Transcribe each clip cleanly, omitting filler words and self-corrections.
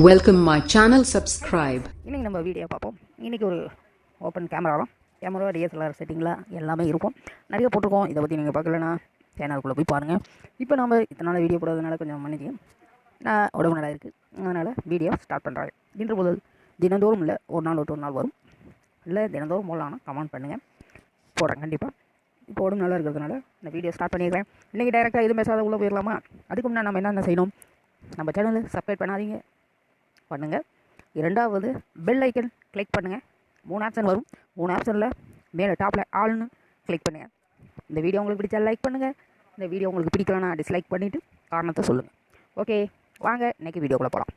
Welcome my channel, subscribe. இன்னைக்கு நம்ம video பார்ப்போம். இன்னைக்கு ஒரு ஓப்பன் கேமரா DSLR செட்டிங்லாம் எல்லாமே இருக்கும். நிறைய போட்டிருக்கோம். இதை பற்றி நீங்கள் பார்க்கலன்னா சேனலுக்குள்ளே போய் பாருங்கள். இப்போ நம்ம இத்தனை வீடியோ போடுறதுனால கொஞ்சம் மன்னிக்கும். நான் உடம்பு நல்லா இருக்குது, அதனால் வீடியோ ஸ்டார்ட் பண்ணுறேன். இன்று முதல் தினந்தோறும் இல்லை, ஒரு நாள் வரும். இல்லை தினந்தோறும் போடலாம்னா கமெண்ட் பண்ணுங்கள், போடுறேன் கண்டிப்பாக. இப்போ உடம்பு நல்லா இருக்கிறதுனால இந்த வீடியோ ஸ்டார்ட் பண்ணிடுறேன். இன்றைக்கி டைரெக்டாக இது பேசாத உள்ளே போயிடலாமா? அதுக்கு முன்னாடி நம்ம என்ன செய்யணும்? நம்ம சேனலை சப்ஸ்கிரைப் பண்ணாதீங்க, பண்ணுங்கள். இரண்டாவது பெல் ஐக்கன் கிளிக் பண்ணுங்கள். 3 ஆப்ஷன் வரும். 3 ஆப்ஷனில் மேலே டாப்பில் ஆல்னு கிளிக் பண்ணுங்கள். இந்த வீடியோ உங்களுக்கு பிடிச்சா லைக் பண்ணுங்கள். இந்த வீடியோ உங்களுக்கு பிடிக்கலன்னா டிஸ்லைக் பண்ணிவிட்டு காரணத்தை சொல்லுங்கள். ஓகே, வாங்க இன்றைக்கி வீடியோக்குள்ளே போகலாம்.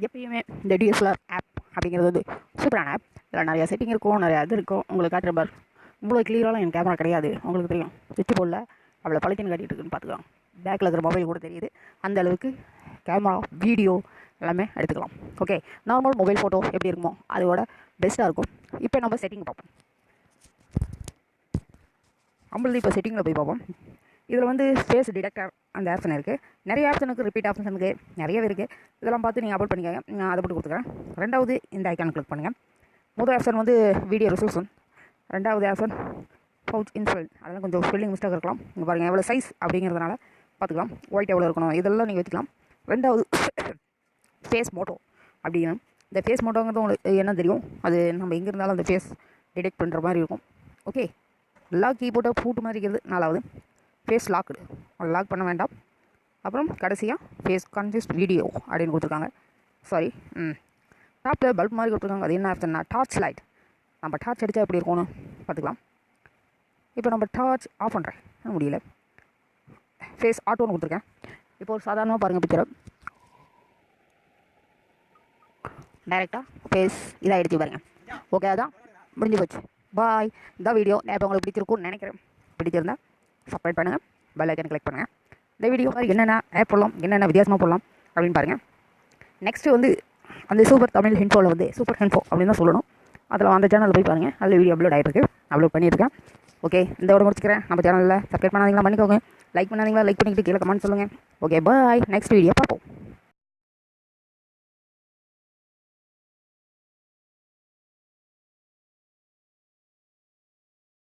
எப்பயுமே இந்த DSLR ஆப் அப்படிங்கிறது வந்து சூப்பரான ஆப். இதில் நிறையா செட்டிங் இருக்கும், நிறையா இது இருக்கும். உங்களுக்கு காட்டுற பார், இவ்வளோ கிளியராலாம் என் கேமரா கிடையாது, உங்களுக்கு தெரியும். சுவிட்ச் போர்டில் அவ்வளோ பழக்கின்னு காட்டிகிட்டு இருக்குன்னு பார்த்துக்கலாம். பேக்கில் இருக்கிற மொபைல் கூட தெரியுது. அந்த அளவுக்கு கேமரா, வீடியோ எல்லாமே எடுத்துக்கலாம். ஓகே, நார்மல் மொபைல் ஃபோட்டோ எப்படி இருக்குமோ அதோட பெஸ்ட்டாக இருக்கும். இப்போ நம்ம செட்டிங் பார்ப்போம். நம்மளது இப்போ செட்டிங்கில் போய் பார்ப்போம். இதில் வந்து ஃபேஸ் டிடெக்டர் அந்த ஆப்ஷன் இருக்குது. நிறைய ஆப்ஷனுக்கு ரிப்பீட் ஆப்ஷன் இருக்குது, நிறையவே இருக்குது. இதெல்லாம் பார்த்து நீங்கள் அப்லோட் பண்ணிக்கோங்க. நான் அதை போட்டு கொடுத்துக்கிறேன். ரெண்டாவது இந்த ஐக்கான் கிளிக் பண்ணுங்கள். முதல் ஆப்ஷன் வந்து வீடியோ ரெசல்யூஷன். ரெண்டாவது ஆப்ஷன் பவுச் இன்ஃபுல். அதெல்லாம் கொஞ்சம் ஸ்பெல்லிங் மிஸ்டேக் இருக்கலாம். இங்கே பாருங்கள், எவ்வளோ சைஸ் அப்படிங்கிறதுனால பார்த்துக்கலாம். ஒயிட் எவ்வளோ இருக்கணும் இதெல்லாம் நீங்கள் வச்சுக்கலாம். ரெண்டாவது ஃபேஸ் மோட்டோ அப்படின்னா, இந்த ஃபேஸ் மோட்டோங்கிறது உங்களுக்கு என்ன தெரியும், அது நம்ம எங்கே இருந்தாலும் அந்த ஃபேஸ் டிடெக்ட் பண்ணுற மாதிரி இருக்கும். ஓகே, லாக் கீபோர்ட்டை பூட்டு மாதிரி இருக்கிறது. நாலாவது ஃபேஸ் லாக்குடு, லாக் பண்ண வேண்டாம். அப்புறம் கடைசியாக ஃபேஸ் கான்ஷியஸ் வீடியோ அப்படின்னு கொடுத்துருக்காங்க. சாரி, டாப்பில் பல்ப் மாதிரி கொடுத்துருக்காங்க. அது என்ன ஆப்ஷன்னா டார்ச் லைட். நம்ம டார்ச் அடித்தா எப்படி இருக்கும்னு பார்த்துக்கலாம். இப்போ நம்ம டார்ச் ஆஃப் பண்ணுறேன், முடியல. ஃபேஸ் ஆட்டோன்னு கொடுத்துருக்கேன். இப்போ ஒரு சாதாரணமாக பாருங்கள் பிக்சரை. டைரெக்டாக ஃபேஸ் இதாக எடுத்து பாருங்கள். ஓகே, அதான் முடிஞ்சு போச்சு. பாய். இந்த வீடியோ இப்போ உங்களுக்கு பிடிச்சிருக்கும்னு நினைக்கிறேன். பிடிச்சிருந்தா சப்ஸ்கிரைப் பண்ணுங்கள், பெல் ஐக்கன் கிளிக் பண்ணுங்கள். இந்த வீடியோ மாதிரி என்னென்ன ஆப் போடலாம், என்னென்ன வித்தியாசமாக போடலாம் அப்படின்னு பாருங்கள். நெக்ஸ்ட்டு வந்து அந்த சூப்பர் தமிழ் ஹின்ஃபோவில் வந்து சூப்பர் ஹின்ஃபோ அப்படின்னு தான் சொல்லணும். அதில் அந்த சேனலில் போய் பாருங்கள், அதில் வீடியோ அப்லோட் பண்ணியிருக்கேன். ஓகே, இந்த விட முடிச்சுக்கிறேன். நம்ம சேனலில் சப்ஸ்கிரைப் பண்ணாதீங்களா பண்ணிக்கோங்க, லைக் பண்ணாதீங்களா லைக் பண்ணிக்கிட்டு கீழே கமெண்ட் சொல்லுங்கள். Okay, bye. Next video.